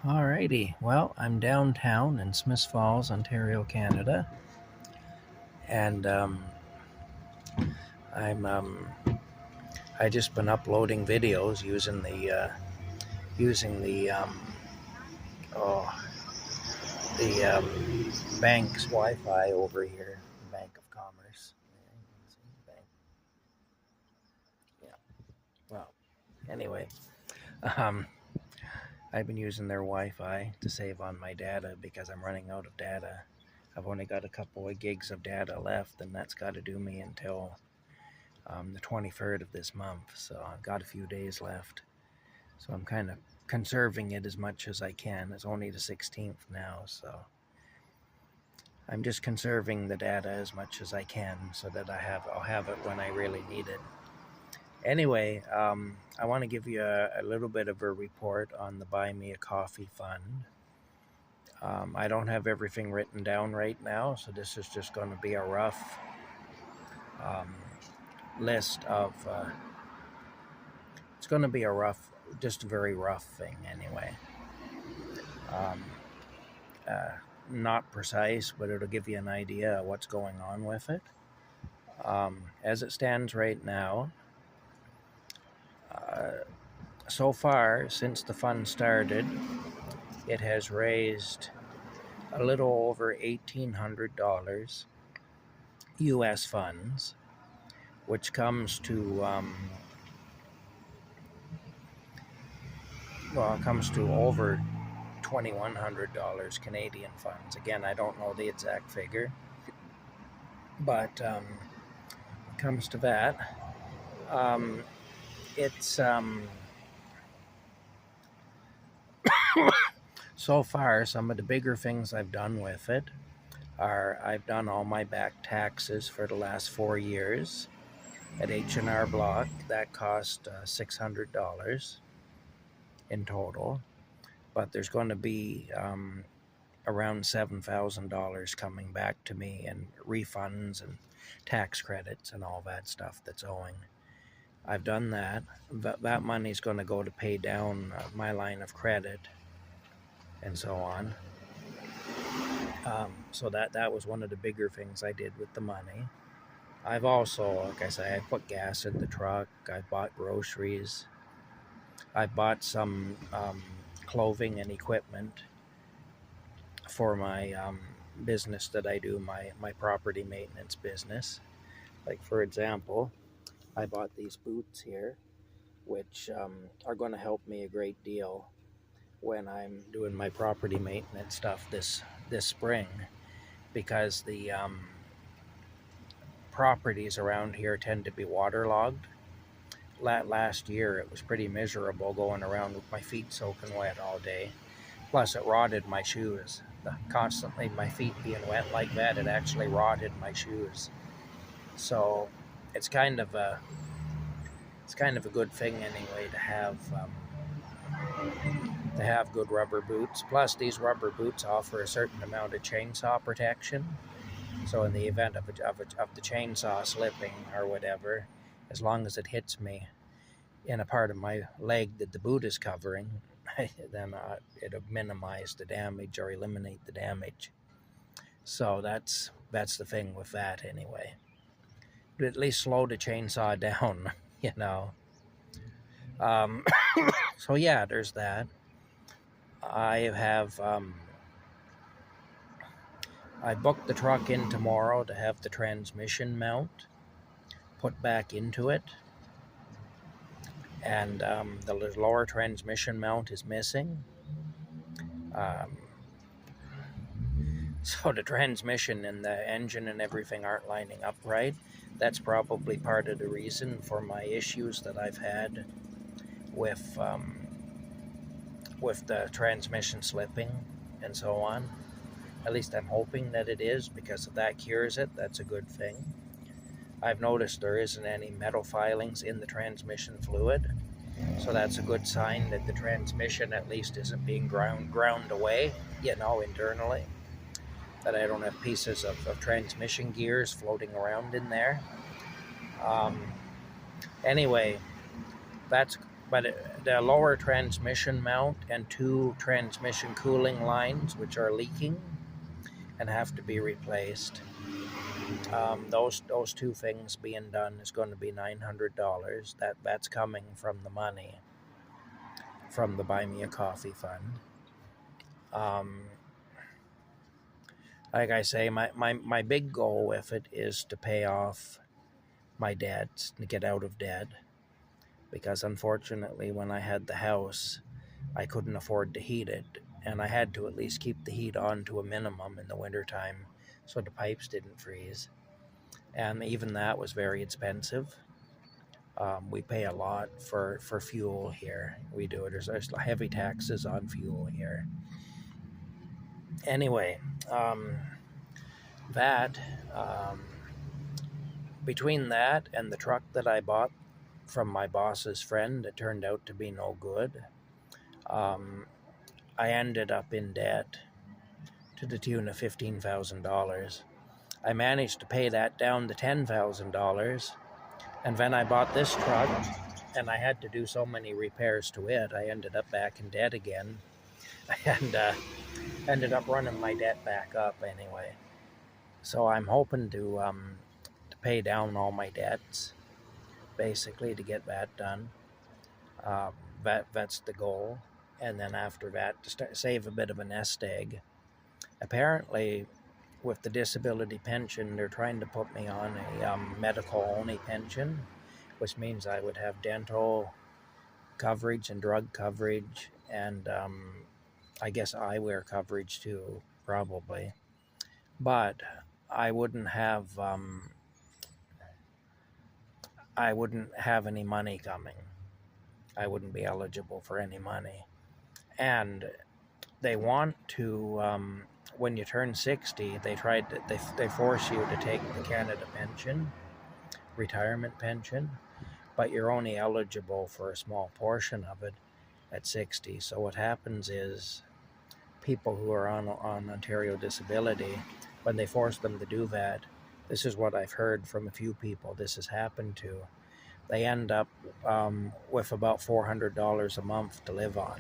Alrighty, well, I'm downtown in Smiths Falls, Ontario, Canada, and I'm I just been uploading videos using oh the bank's Wi-Fi over here, Bank of Commerce. Bank. Yeah. Well, anyway, um, I've been using their Wi-Fi to save on my data because I'm running out of data. I've only got a couple of gigs of data left, and that's got to do me until the 23rd of this month. So I've got a few days left. So I'm kind of conserving it as much as I can. It's only the 16th now, so I'm just conserving the data as much as I can so that I'll have it when I really need it. Anyway, I want to give you a little bit of a report on the Buy Me a Coffee Fund. I don't have everything written down right now, so this is just going to be a rough list of. It's going to be just a very rough thing anyway. Not precise, but it'll give you an idea of what's going on with it. As it stands right now, so far since the fund started, it has raised a little over $1,800 US funds, which comes to over $2,100 Canadian funds. Again, I don't know the exact figure, but when it comes to that, it's so far some of the bigger things I've done with it are I've done all my back taxes for the last 4 years at H&R Block. That cost $600 in total, but there's going to be around $7,000 coming back to me in refunds and tax credits and all that stuff that's owing. I've done that. That money's going to go to pay down my line of credit and so on. So that was one of the bigger things I did with the money. I've also, like I say, I put gas in the truck. I bought groceries. I bought some clothing and equipment for my business that I do, my property maintenance business. Like, for example, I bought these boots here, which are going to help me a great deal when I'm doing my property maintenance stuff this spring, because the properties around here tend to be waterlogged. Last year it was pretty miserable going around with my feet soaking wet all day. Plus it rotted my shoes. Constantly my feet being wet like that, it actually rotted my shoes. So it's kind of a good thing anyway to have good rubber boots. Plus these rubber boots offer a certain amount of chainsaw protection. So in the event of the chainsaw slipping or whatever, as long as it hits me in a part of my leg that the boot is covering, then it'll minimize the damage or eliminate the damage. So that's the thing with that anyway. But at least slow the chainsaw down, you know. So yeah, there's that. I have I booked the truck in tomorrow to have the transmission mount put back into it, and the lower transmission mount is missing. So the transmission and the engine and everything aren't lining up right. That's probably part of the reason for my issues that I've had with the transmission slipping and so on. At least I'm hoping that it is, because if that cures it, that's a good thing. I've noticed there isn't any metal filings in the transmission fluid, so that's a good sign that the transmission at least isn't being ground away, internally. That I don't have pieces of transmission gears floating around in there. Anyway, that's but the lower transmission mount and 2 transmission cooling lines which are leaking and have to be replaced. Those 2 things being done is going to be $900. That's coming from the money from the Buy Me a Coffee fund. Like I say, my big goal with it is to pay off my debts, to get out of debt, because unfortunately when I had the house, I couldn't afford to heat it, and I had to at least keep the heat on to a minimum in the wintertime so the pipes didn't freeze, and even that was very expensive. We pay a lot for fuel here. We do. There's heavy taxes on fuel here. Anyway, that between that and the truck that I bought from my boss's friend, it turned out to be no good. I ended up in debt to the tune of $15,000. I managed to pay that down to $10,000, and then I bought this truck, and I had to do so many repairs to it, I ended up back in debt again, and ended up running my debt back up anyway. So I'm hoping to pay down all my debts, basically, to get that done. That's the goal. And then after that, to save a bit of a nest egg. Apparently, with the disability pension, they're trying to put me on a medical-only pension, which means I would have dental coverage and drug coverage, and I guess eyewear coverage too, probably. But I wouldn't have any money coming. I wouldn't be eligible for any money. And they want to, when you turn 60, they force you to take the Canada pension, retirement pension, but you're only eligible for a small portion of it at 60. So what happens is people who are on Ontario disability, when they force them to do that, this is what I've heard from a few people this has happened to, they end up with about $400 a month to live on.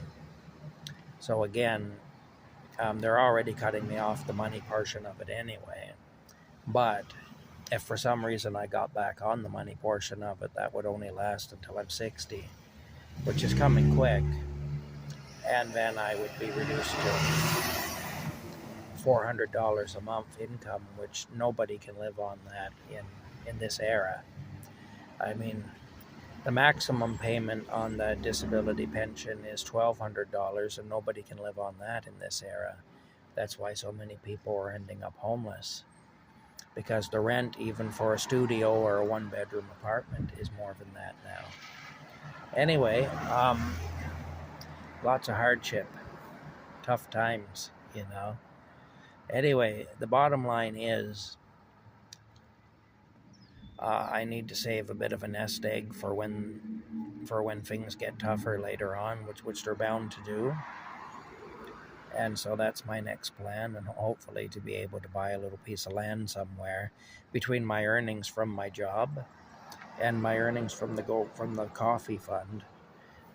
So again, they're already cutting me off the money portion of it anyway. But if for some reason I got back on the money portion of it, that would only last until I'm 60, which is coming quick. And then I would be reduced to $400 a month income, which nobody can live on that in this era. I mean, the maximum payment on the disability pension is $1,200, and nobody can live on that in this era. That's why so many people are ending up homeless, because the rent, even for a studio or a one-bedroom apartment, is more than that now. Anyway, lots of hardship, tough times, you know. Anyway, the bottom line is I need to save a bit of a nest egg for when things get tougher later on, which they're bound to do. And so that's my next plan, and hopefully to be able to buy a little piece of land somewhere between my earnings from my job and my earnings from the coffee fund.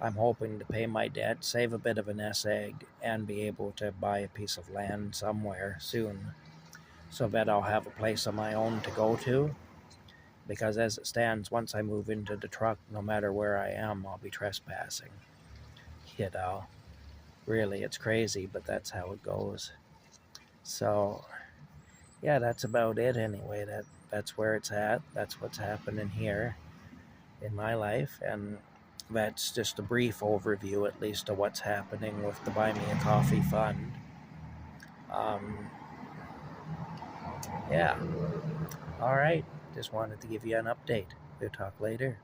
I'm hoping to pay my debt, save a bit of a nest egg, and be able to buy a piece of land somewhere soon, so that I'll have a place of my own to go to. Because as it stands, once I move into the truck, no matter where I am, I'll be trespassing. You know, really, it's crazy, but that's how it goes. So, yeah, that's about it anyway. That's where it's at. That's what's happening here in my life, and that's just a brief overview, at least, of what's happening with the Buy Me a Coffee fund. Yeah. All right. Just wanted to give you an update. We'll talk later.